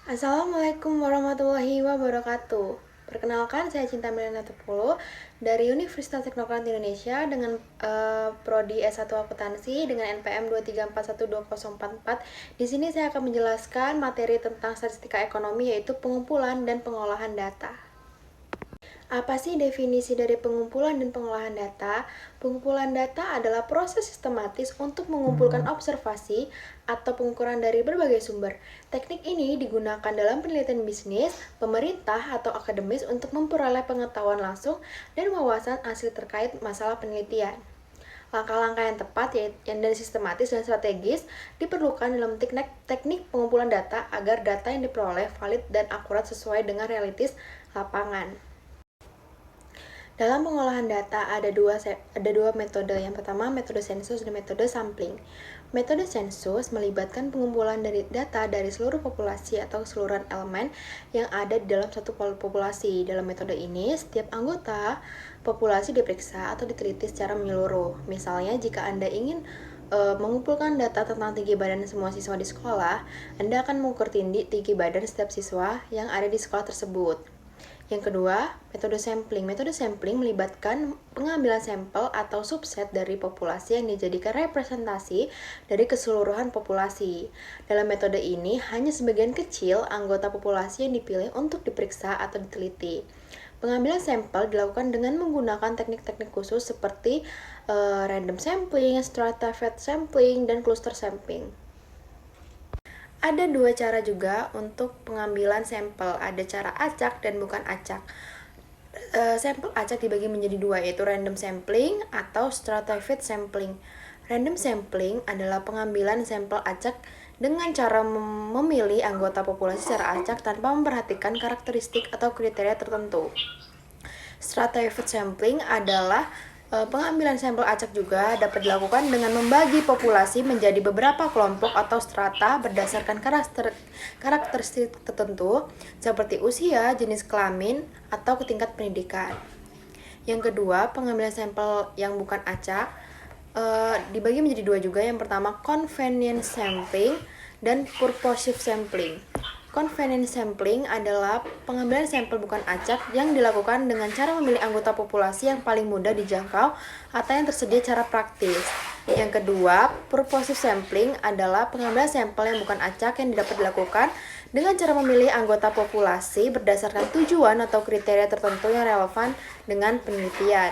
Assalamualaikum warahmatullahi wabarakatuh. Perkenalkan, saya Cinta Milena Tepulu dari Universitas Teknokrant Indonesia dengan prodi S1 Akuntansi dengan NPM 234120444. Di sini saya akan menjelaskan materi tentang statistika ekonomi, yaitu pengumpulan dan pengolahan data. Apa sih definisi dari pengumpulan dan pengolahan data? Pengumpulan data adalah proses sistematis untuk mengumpulkan observasi atau pengukuran dari berbagai sumber. Teknik ini digunakan dalam penelitian bisnis, pemerintah, atau akademis untuk memperoleh pengetahuan langsung dan wawasan asli terkait masalah penelitian. Langkah-langkah yang tepat yang dari sistematis dan strategis diperlukan dalam teknik pengumpulan data agar data yang diperoleh valid dan akurat sesuai dengan realitas lapangan. Dalam pengolahan data ada dua metode. Yang pertama metode sensus dan metode sampling. Metode sensus melibatkan pengumpulan dari data dari seluruh populasi atau keseluruhan elemen yang ada di dalam satu populasi. Dalam metode ini, setiap anggota populasi diperiksa atau diteliti secara menyeluruh. Misalnya, jika Anda ingin mengumpulkan data tentang tinggi badan semua siswa di sekolah, Anda akan mengukur tinggi badan setiap siswa yang ada di sekolah tersebut. Yang kedua, metode sampling. Metode sampling melibatkan pengambilan sampel atau subset dari populasi yang dijadikan representasi dari keseluruhan populasi. Dalam metode ini, hanya sebagian kecil anggota populasi yang dipilih untuk diperiksa atau diteliti. Pengambilan sampel dilakukan dengan menggunakan teknik-teknik khusus seperti random sampling, stratified sampling, dan cluster sampling. Ada dua cara juga untuk pengambilan sampel. Ada cara acak dan bukan acak. Sampel acak dibagi menjadi dua, yaitu random sampling atau stratified sampling. Random sampling adalah pengambilan sampel acak dengan cara memilih anggota populasi secara acak tanpa memperhatikan karakteristik atau kriteria tertentu. Stratified sampling adalah pengambilan sampel acak juga dapat dilakukan dengan membagi populasi menjadi beberapa kelompok atau strata berdasarkan karakteristik tertentu seperti usia, jenis kelamin, atau tingkat pendidikan. Yang kedua, pengambilan sampel yang bukan acak dibagi menjadi dua juga. Yang pertama, convenience sampling dan purposive sampling. Convenience sampling adalah pengambilan sampel bukan acak yang dilakukan dengan cara memilih anggota populasi yang paling mudah dijangkau atau yang tersedia secara praktis. Yang kedua, purposive sampling adalah pengambilan sampel yang bukan acak yang dapat dilakukan dengan cara memilih anggota populasi berdasarkan tujuan atau kriteria tertentu yang relevan dengan penelitian.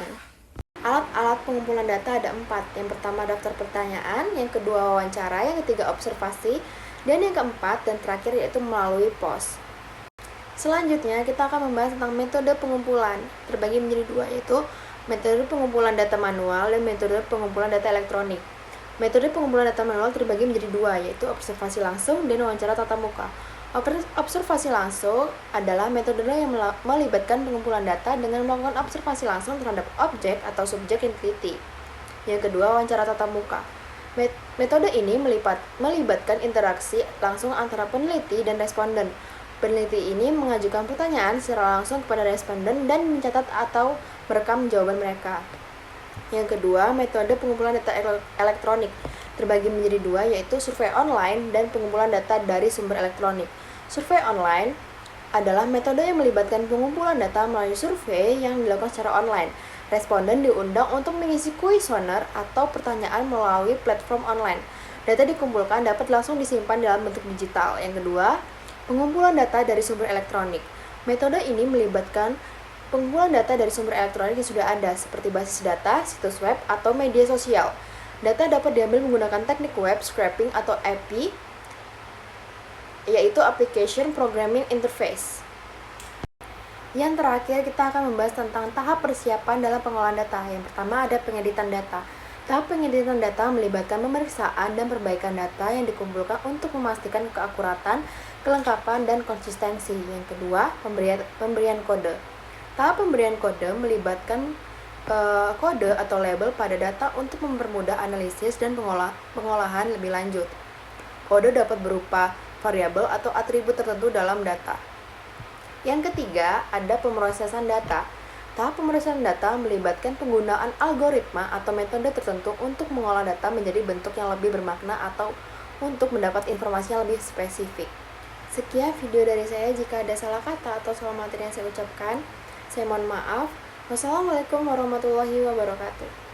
Alat-alat pengumpulan data ada 4. Yang pertama daftar pertanyaan, yang kedua wawancara, yang ketiga observasi, dan yang keempat dan terakhir yaitu melalui pos. Selanjutnya kita akan membahas tentang metode pengumpulan. Terbagi menjadi dua, yaitu metode pengumpulan data manual dan metode pengumpulan data elektronik. Metode pengumpulan data manual terbagi menjadi dua, yaitu observasi langsung dan wawancara tatap muka. Observasi langsung adalah metode yang melibatkan pengumpulan data dengan melakukan observasi langsung terhadap objek atau subjek yang diteliti. Yang kedua, wawancara tatap muka. Metode ini melibatkan interaksi langsung antara peneliti dan responden. Peneliti ini mengajukan pertanyaan secara langsung kepada responden dan mencatat atau merekam jawaban mereka. Yang kedua, metode pengumpulan data elektronik terbagi menjadi dua, yaitu survei online dan pengumpulan data dari sumber elektronik. Survei online adalah metode yang melibatkan pengumpulan data melalui survei yang dilakukan secara online. Responden diundang untuk mengisi kuesioner atau pertanyaan melalui platform online. Data dikumpulkan dapat langsung disimpan dalam bentuk digital. Yang kedua, pengumpulan data dari sumber elektronik. Metode ini melibatkan pengumpulan data dari sumber elektronik yang sudah ada, seperti basis data, situs web, atau media sosial. Data dapat diambil menggunakan teknik web scraping atau API, yaitu Application Programming Interface. Yang terakhir, kita akan membahas tentang tahap persiapan dalam pengolahan data. Yang pertama ada pengeditan data. Tahap pengeditan data melibatkan pemeriksaan dan perbaikan data yang dikumpulkan untuk memastikan keakuratan, kelengkapan, dan konsistensi. Yang kedua, pemberian kode. Tahap pemberian kode melibatkan kode atau label pada data untuk mempermudah analisis dan pengolahan lebih lanjut. Kode dapat berupa variabel atau atribut tertentu dalam data. Yang ketiga, ada pemrosesan data. Tahap pemrosesan data melibatkan penggunaan algoritma atau metode tertentu untuk mengolah data menjadi bentuk yang lebih bermakna atau untuk mendapat informasi yang lebih spesifik. Sekian video dari saya. Jika ada salah kata atau salah materi yang saya ucapkan, saya mohon maaf. Wassalamualaikum warahmatullahi wabarakatuh.